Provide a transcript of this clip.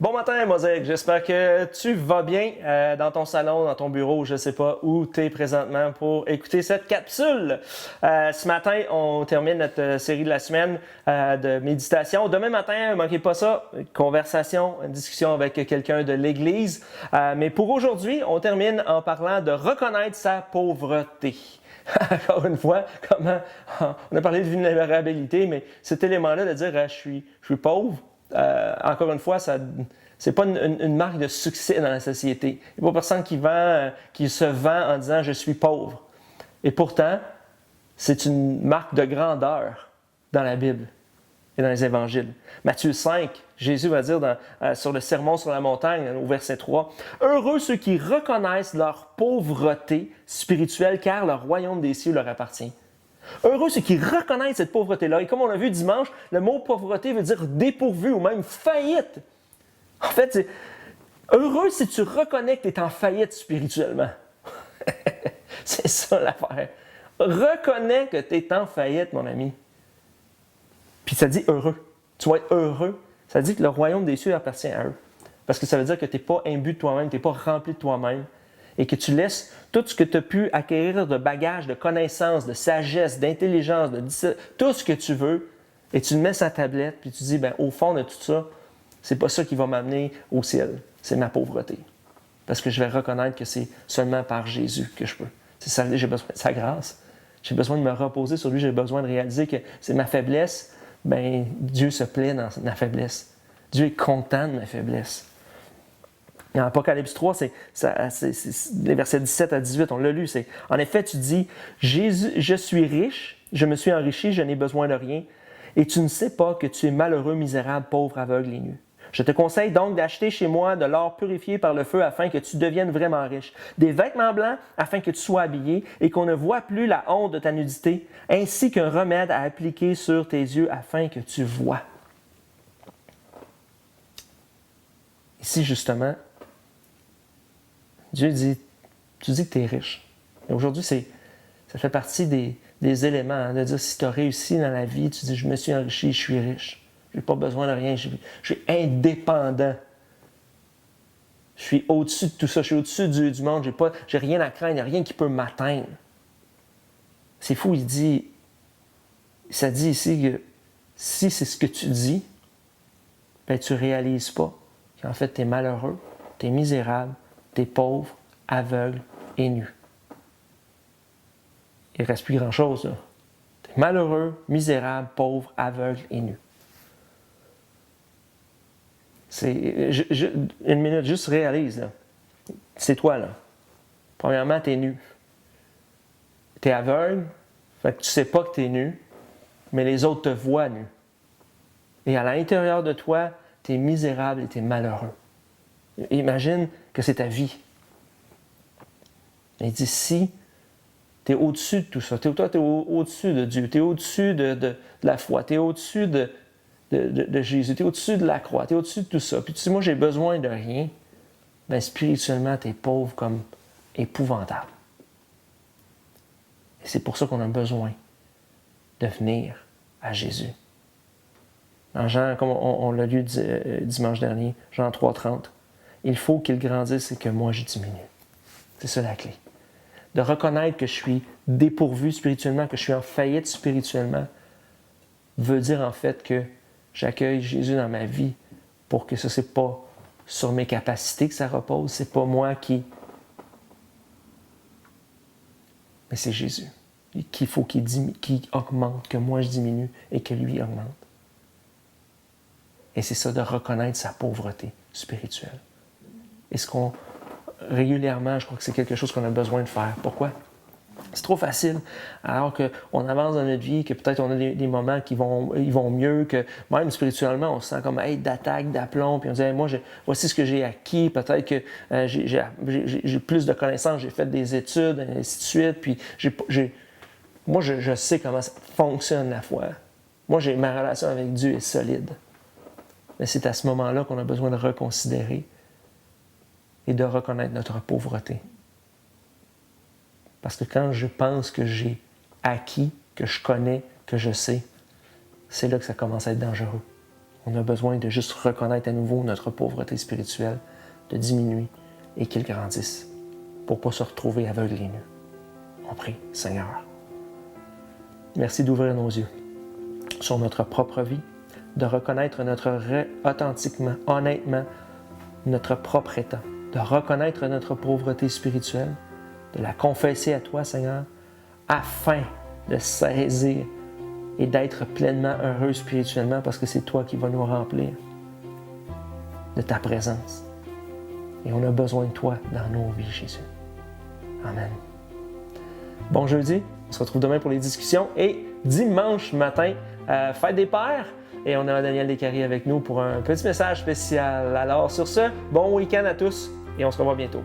Bon matin, Mosaïque. J'espère que tu vas bien dans ton salon, dans ton bureau, je ne sais pas où tu es présentement pour écouter cette capsule. Ce matin, on termine notre série de la semaine de méditation. Demain matin, ne manquez pas ça, une conversation, une discussion avec quelqu'un de l'Église. Mais pour aujourd'hui, on termine en parlant de reconnaître sa pauvreté. Encore une fois, comment on a parlé de vulnérabilité, mais cet élément-là de dire je suis pauvre. Encore une fois, c'est pas une marque de succès dans la société. Il n'y a pas personne qui se vend en disant « je suis pauvre ». Et pourtant, c'est une marque de grandeur dans la Bible et dans les évangiles. Matthieu 5, Jésus va dire sur le sermon sur la montagne, au verset 3, « Heureux ceux qui reconnaissent leur pauvreté spirituelle, car le royaume des cieux leur appartient. » Heureux ceux qui reconnaissent cette pauvreté-là. Et comme on l'a vu dimanche, le mot pauvreté veut dire dépourvu ou même faillite. En fait, c'est heureux si tu reconnais que tu es en faillite spirituellement. C'est ça l'affaire. Reconnais que tu es en faillite, mon ami. Puis ça dit heureux. Tu vas être heureux. Ça dit que le royaume des cieux appartient à eux. Parce que ça veut dire que tu n'es pas imbu de toi-même, tu n'es pas rempli de toi-même. Et que tu laisses tout ce que tu as pu acquérir de bagages, de connaissances, de sagesse, d'intelligence, tout ce que tu veux, et tu le mets sur ta tablette, puis tu dis, au fond de tout ça, c'est pas ça qui va m'amener au ciel, c'est ma pauvreté. Parce que je vais reconnaître que c'est seulement par Jésus que je peux. C'est ça, j'ai besoin de sa grâce. J'ai besoin de me reposer sur lui, j'ai besoin de réaliser que c'est ma faiblesse. Dieu se plaît dans ma faiblesse. Dieu est content de ma faiblesse. En Apocalypse 3, c'est les versets 17 à 18, on l'a lu. En effet, tu dis, Jésus, je suis riche, je me suis enrichi, je n'ai besoin de rien, et tu ne sais pas que tu es malheureux, misérable, pauvre, aveugle et nu. Je te conseille donc d'acheter chez moi de l'or purifié par le feu afin que tu deviennes vraiment riche, des vêtements blancs afin que tu sois habillé et qu'on ne voit plus la honte de ta nudité, ainsi qu'un remède à appliquer sur tes yeux afin que tu vois. Ici, justement, Dieu dit, tu dis que tu es riche. Et aujourd'hui, ça fait partie des éléments, de dire si tu as réussi dans la vie, tu dis je me suis enrichi, je suis riche. Je n'ai pas besoin de rien, je suis indépendant. Je suis au-dessus de tout ça, je suis au-dessus du monde, j'ai rien à craindre, il n'y a rien qui peut m'atteindre. C'est fou, ça dit ici que si c'est ce que tu dis, tu ne réalises pas qu'en fait tu es malheureux, tu es misérable, tu es pauvre, aveugle et nu. Il ne reste plus grand-chose, là. Tu es malheureux, misérable, pauvre, aveugle et nu. Une minute, juste réalise, là. C'est toi, là. Premièrement, tu es nu. Tu es aveugle, fait que tu ne sais pas que tu es nu, mais les autres te voient nu. Et à l'intérieur de toi, tu es misérable et tu es malheureux. Imagine que c'est ta vie. Il dit, si tu es au-dessus de tout ça, toi, tu es au-dessus de Dieu, tu es au-dessus de la foi, tu es au-dessus de Jésus, tu es au-dessus de la croix, tu es au-dessus de tout ça. Puis tu dis, moi, j'ai besoin de rien. Spirituellement, tu es pauvre comme épouvantable. Et c'est pour ça qu'on a besoin de venir à Jésus. En Jean, comme on l'a lu dimanche dernier, Jean 3,30, il faut qu'il grandisse et que moi, je diminue. C'est ça la clé. De reconnaître que je suis dépourvu spirituellement, que je suis en faillite spirituellement, veut dire en fait que j'accueille Jésus dans ma vie pour que ça, c'est pas sur mes capacités que ça repose, c'est pas moi qui... Mais c'est Jésus qu'il faut qu'il augmente, que moi je diminue et que lui augmente. Et c'est ça de reconnaître sa pauvreté spirituelle. Et régulièrement, je crois que c'est quelque chose qu'on a besoin de faire. Pourquoi? C'est trop facile. Alors qu'on avance dans notre vie, que peut-être on a des moments qui vont mieux, que même spirituellement, on se sent comme d'attaque, d'aplomb, puis on dit moi, voici ce que j'ai acquis, peut-être que j'ai plus de connaissances, j'ai fait des études, et ainsi de suite, puis moi, je sais comment ça fonctionne la foi. Moi, ma relation avec Dieu est solide. Mais c'est à ce moment-là qu'on a besoin de reconsidérer et de reconnaître notre pauvreté. Parce que quand je pense que j'ai acquis, que je connais, que je sais, c'est là que ça commence à être dangereux. On a besoin de juste reconnaître à nouveau notre pauvreté spirituelle, de diminuer et qu'il grandisse pour ne pas se retrouver aveugles et nus. On prie, Seigneur. Merci d'ouvrir nos yeux sur notre propre vie, de reconnaître authentiquement, honnêtement, notre propre état, de reconnaître notre pauvreté spirituelle, de la confesser à toi, Seigneur, afin de saisir et d'être pleinement heureux spirituellement parce que c'est toi qui vas nous remplir de ta présence. Et on a besoin de toi dans nos vies, Jésus. Amen. Bon jeudi, on se retrouve demain pour les discussions et dimanche matin, fête des pères. Et on a Daniel Descaries avec nous pour un petit message spécial. Alors sur ce, bon week-end à tous et on se revoit bientôt.